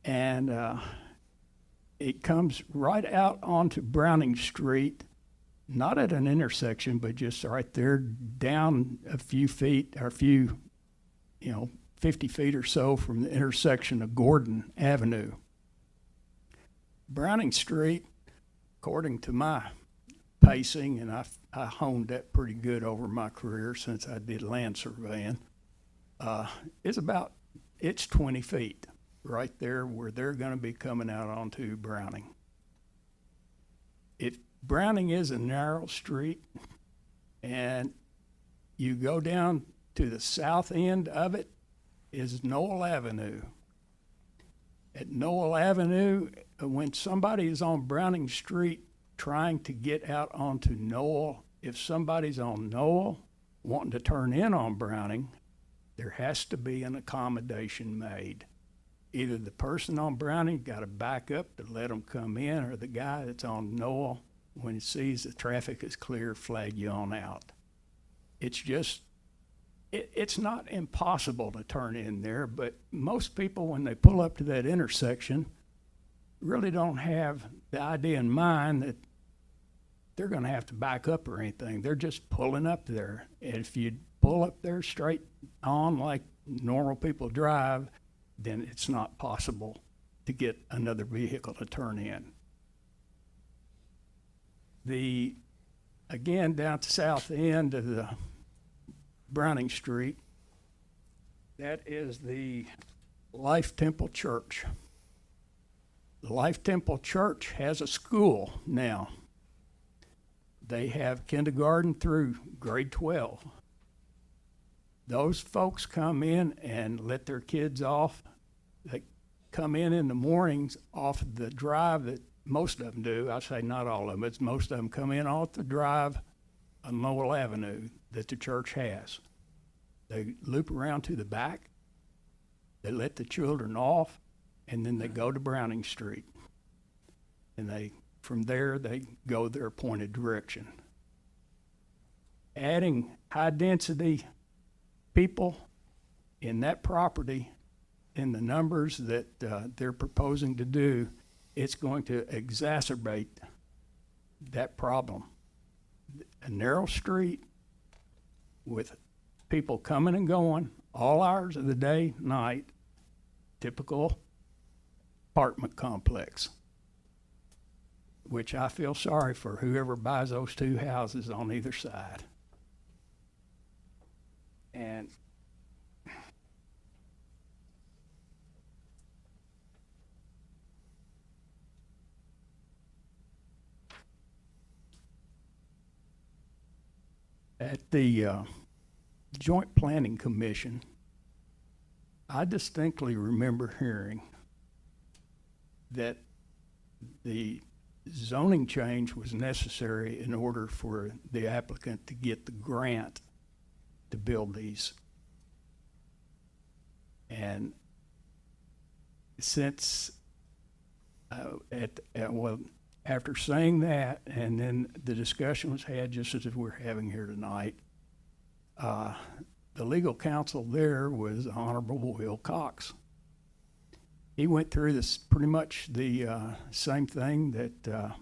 and it comes right out onto Browning Street, not at an intersection, but just right there down a few feet, or a few, 50 feet or so from the intersection of Gordon Avenue. Browning Street, according to my pacing, and I honed that pretty good over my career since I did land surveying, it's 20 feet right there where they're going to be coming out onto Browning. Browning is a narrow street, and you go down to the south end of it is Noel Avenue. At Noel Avenue, when somebody is on Browning Street trying to get out onto Noel, if somebody's on Noel wanting to turn in on Browning, there has to be an accommodation made. Either the person on Browning got to back up to let them come in, or the guy that's on Noel, when he sees the traffic is clear, flag you on out. It's not impossible to turn in there, but most people, when they pull up to that intersection, really don't have the idea in mind that they're going to have to back up or anything. They're just pulling up there. And if you pull up there straight on like normal people drive, then it's not possible to get another vehicle to turn in. Again, down to south end of the Browning Street, that is the Life Temple Church. The Life Temple Church has a school now. They have kindergarten through grade 12. Those folks come in and let their kids off. They come in the mornings off the drive that most of them do. I say not all of them, but most of them come in off the drive on Lowell Avenue that the church has. They loop around to the back, they let the children off, and then they go to Browning Street. And from there, they go their appointed direction. Adding high-density people in that property in the numbers that they're proposing to do, it's going to exacerbate that problem. A narrow street with people coming and going all hours of the day, night, typical apartment complex, which I feel sorry for whoever buys those two houses on either side. And at the Joint Planning Commission, I distinctly remember hearing that the zoning change was necessary in order for the applicant to get the grant to build these. And since, after saying that, and then the discussion was had just as if we're having here tonight, the legal counsel there was Honorable Will Cox. He went through this pretty much the same thing that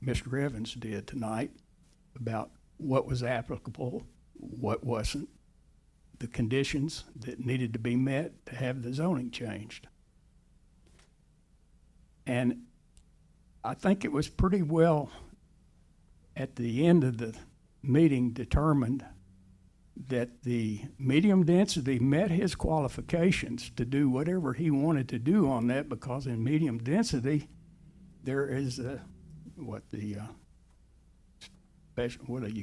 Mr. Evans did tonight about what was applicable, what wasn't, the conditions that needed to be met to have the zoning changed. And I think it was pretty well at the end of the meeting determined that the medium density met his qualifications to do whatever he wanted to do on that, because in medium density there is what do you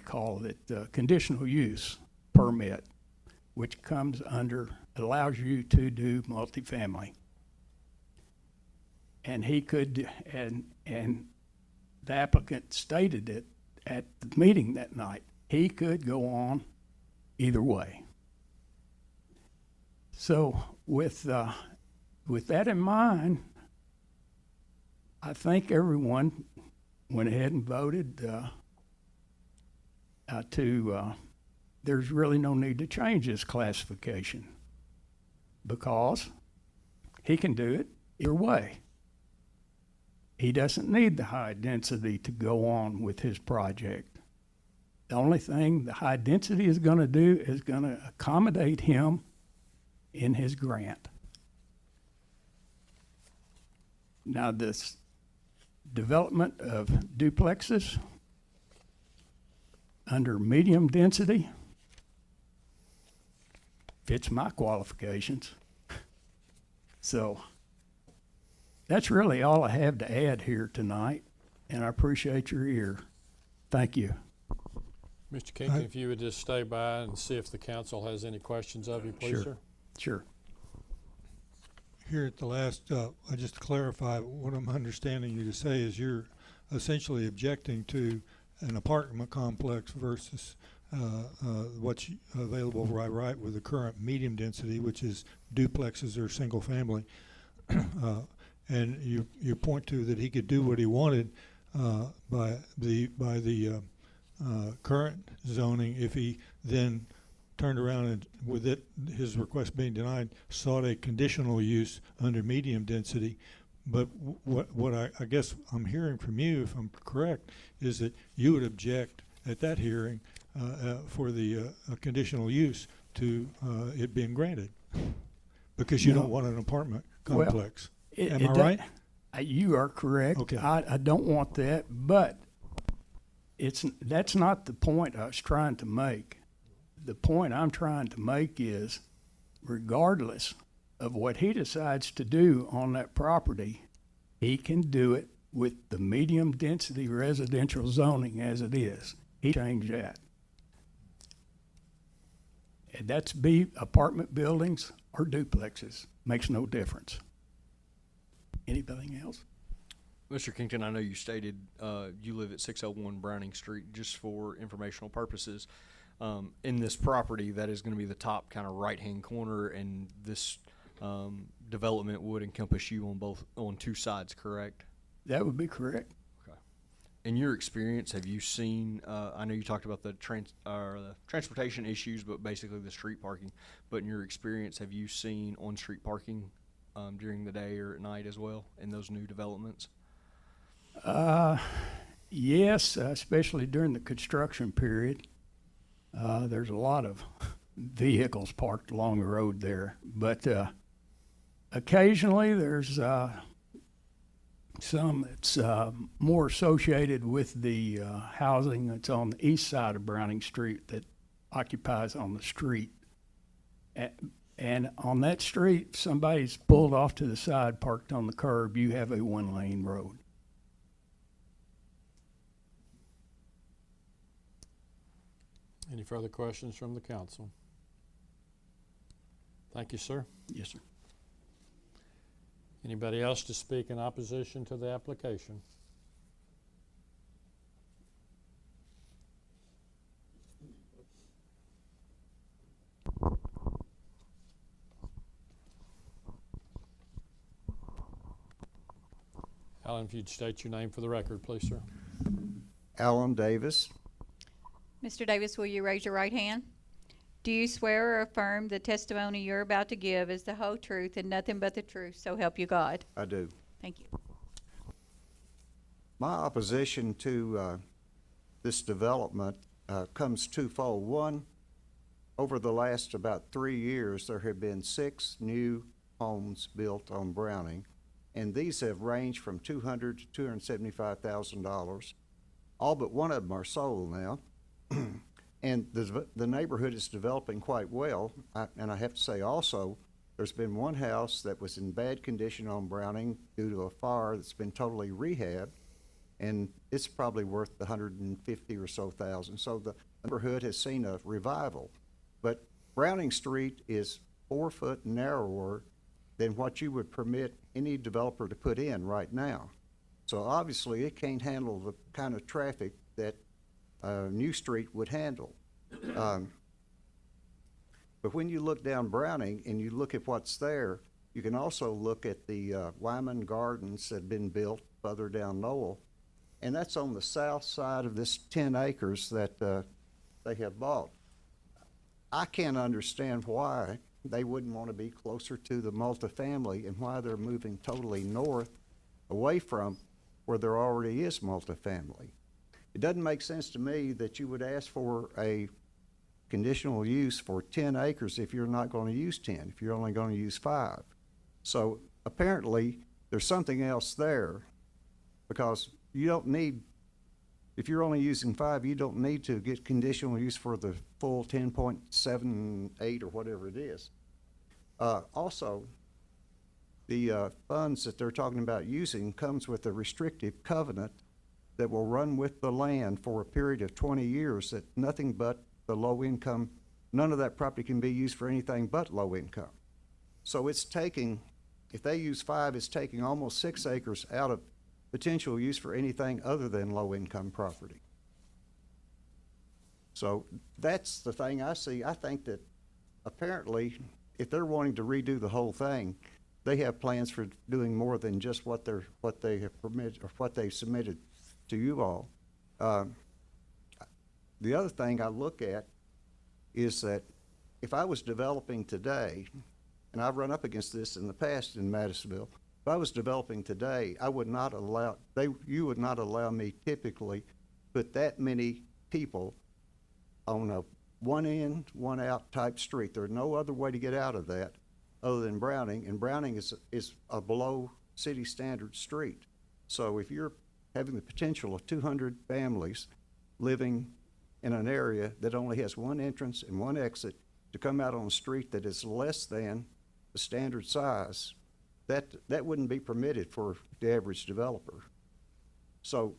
call it, conditional use permit, which comes under, allows you to do multifamily. And he could, and the applicant stated it at the meeting that night, he could go on either way. So with that in mind, I think everyone went ahead and voted there's really no need to change this classification, because he can do it either way. He doesn't need the high density to go on with his project. The only thing the high density is going to do is going to accommodate him in his grant. Now, this development of duplexes under medium density fits my qualifications. So that's really all I have to add here tonight, and I appreciate your ear. Thank you. Mr. Kington, if you would just stay by and see if the council has any questions of you, please, Sure. sir. Sure. Here at the last, just to clarify, what I'm understanding you to say is you're essentially objecting to an apartment complex versus what's available right with the current medium density, which is duplexes or single family. And you point to that he could do what he wanted by the current zoning if he then turned around and, with it, his request being denied, sought a conditional use under medium density. But what I guess I'm hearing from you, if I'm correct, is that you would object at that hearing for the conditional use to it being granted, because you don't want an apartment complex. Well, Am I right? You are correct. Okay. I don't want that, but that's not the point I was trying to make. The point I'm trying to make is, regardless of what he decides to do on that property, he can do it with the medium density residential zoning as it is. He changed that. And that's be apartment buildings or duplexes. Makes no difference. Anything else? Mr. Kington, I know you stated you live at 601 Browning Street. Just for informational purposes, in this property, that is going to be the top kind of right-hand corner, and this development would encompass you on two sides, correct? That would be correct. Okay. In your experience, have you seen? I know you talked about the transportation issues, but basically the street parking. But in your experience, have you seen on-street parking during the day or at night as well in those new developments? Yes, especially during the construction period. There's a lot of vehicles parked along the road there, but occasionally there's some that's more associated with the housing that's on the east side of Browning Street that occupies on the street. And on that street, somebody's pulled off to the side, parked on the curb, you have a one-lane road. Any further questions from the council? Thank you, sir. Yes, sir. Anybody else to speak in opposition to the application? Alan, if you'd state your name for the record, please, sir. Alan Davis. Mr. Davis, will you raise your right hand? Do you swear or affirm the testimony you're about to give is the whole truth and nothing but the truth, so help you God? I do. Thank you. My opposition to this development comes twofold. One, over the last about 3 years, there have been 6 new homes built on Browning, and these have ranged from $200,000 to $275,000. All but one of them are sold now. And the neighborhood is developing quite well. And I have to say also, there's been one house that was in bad condition on Browning due to a fire that's been totally rehabbed, and it's probably worth $150,000 or so. So the neighborhood has seen a revival. But Browning Street is 4 foot narrower than what you would permit any developer to put in right now. So obviously it can't handle the kind of traffic that New Street would handle. But when you look down Browning and you look at what's there, you can also look at the Wyman Gardens that have been built further down Lowell, and that's on the south side of this 10 acres that they have bought. I can't understand why they wouldn't want to be closer to the multifamily and why they're moving totally north away from where there already is multifamily. It doesn't make sense to me that you would ask for a conditional use for 10 acres if you're not going to use 10, if you're only going to use 5. So apparently there's something else there, because you don't need, if you're only using 5, you don't need to get conditional use for the full 10.78 or whatever it is. Also, the funds that they're talking about using comes with a restrictive covenant that will run with the land for a period of 20 years, that nothing but the low income, none of that property can be used for anything but low income. So it's taking, if they use 5, it's taking almost 6 acres out of potential use for anything other than low income property. So that's the thing I see. I think that apparently if they're wanting to redo the whole thing, they have plans for doing more than just what they have permitted or what they submitted to you all. The other thing I look at is that if I was developing today, and I've run up against this in the past in Madisonville, if I was developing today, I would not allow, you would not allow me typically put that many people on a one in, one out type street. There's no other way to get out of that other than Browning, and Browning is a below city standard street. So if you're having the potential of 200 families living in an area that only has one entrance and one exit to come out on a street that is less than the standard size, that wouldn't be permitted for the average developer. So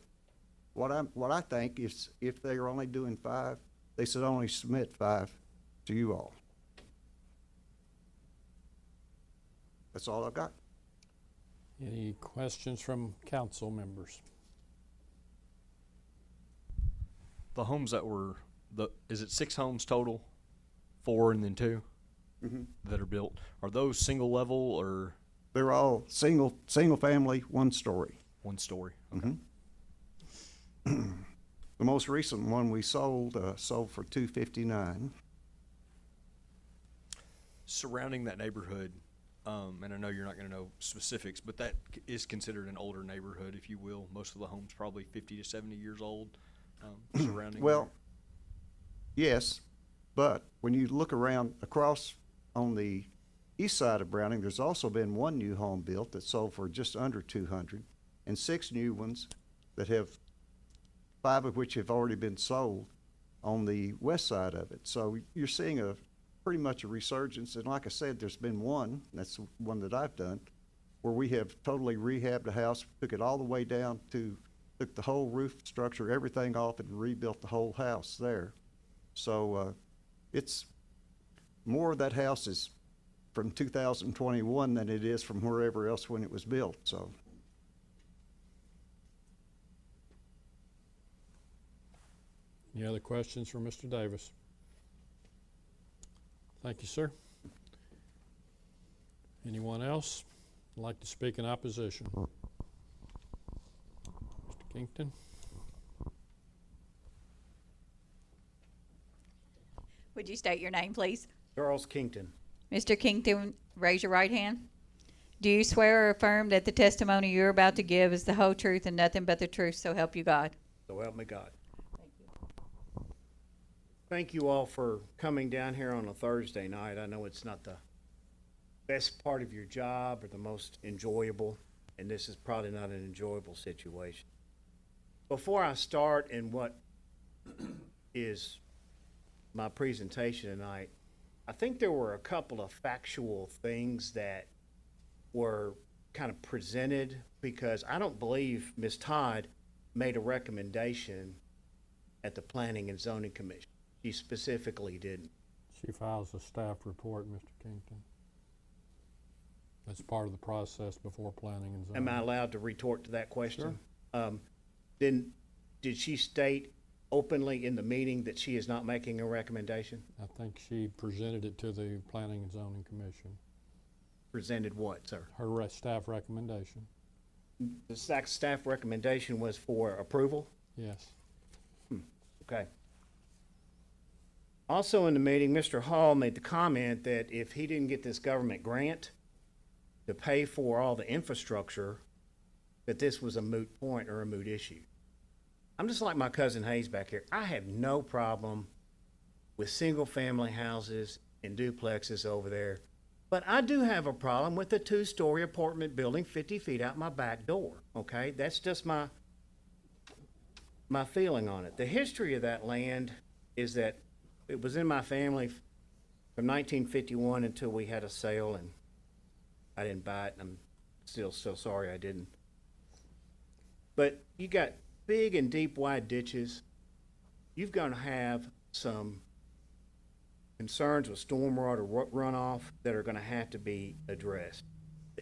what I think is, if they are only doing 5, they should only submit 5 to you all. That's all I've got. Any questions from council members? The homes that were, is it 6 homes total? 4 and then 2 that are built? Are those single level or? They're all single family, 1 story. 1 story. Okay. The most recent one we sold for $259. Surrounding that neighborhood, and I know you're not going to know specifics, but that is considered an older neighborhood, if you will. Most of the homes probably 50 to 70 years old. Surrounding. Well, yes, but when you look around across on the east side of Browning, there's also been 1 new home built that sold for just under 200, and 6 new ones that have, 5 of which have already been sold on the west side of it. So you're seeing pretty much a resurgence. And like I said, there's been one, that's the one that I've done, where we have totally rehabbed the house, took it all the way down to, took the whole roof structure, everything off, and rebuilt the whole house there. So it's more of that house is from 2021 than it is from wherever else when it was built. So. Any other questions for Mr. Davis? Thank you, sir. Anyone else like to speak in opposition? Mr. Kington? Would you state your name, please? Charles Kington. Mr. Kington, raise your right hand. Do you swear or affirm that the testimony you're about to give is the whole truth and nothing but the truth, so help you God? So help me God. Thank you all for coming down here on a Thursday night. I know it's not the best part of your job or the most enjoyable, and this is probably not an enjoyable situation. Before I start in what is my presentation tonight, I think there were a couple of factual things that were kind of presented, because I don't believe Ms. Todd made a recommendation at the Planning and Zoning Commission. She specifically didn't. She files a staff report, Mr. Kington. That's part of the process before planning and zoning. Am I allowed to retort to that question? Sure. Then, did she state openly in the meeting that she is not making a recommendation? I think she presented it to the Planning and Zoning Commission. Presented what, sir? Her staff recommendation. The staff recommendation was for approval? Yes. Okay. Also in the meeting, Mr. Hall made the comment that if he didn't get this government grant to pay for all the infrastructure, that this was a moot point or a moot issue. I'm just like my cousin Hayes back here. I have no problem with single-family houses and duplexes over there, but I do have a problem with a two-story apartment building 50 feet out my back door, okay? That's just my feeling on it. The history of that land is that it was in my family from 1951 until we had a sale, and I didn't buy it, and I'm still so sorry I didn't. But you got big and deep wide ditches. You're going to have some concerns with stormwater runoff that are going to have to be addressed.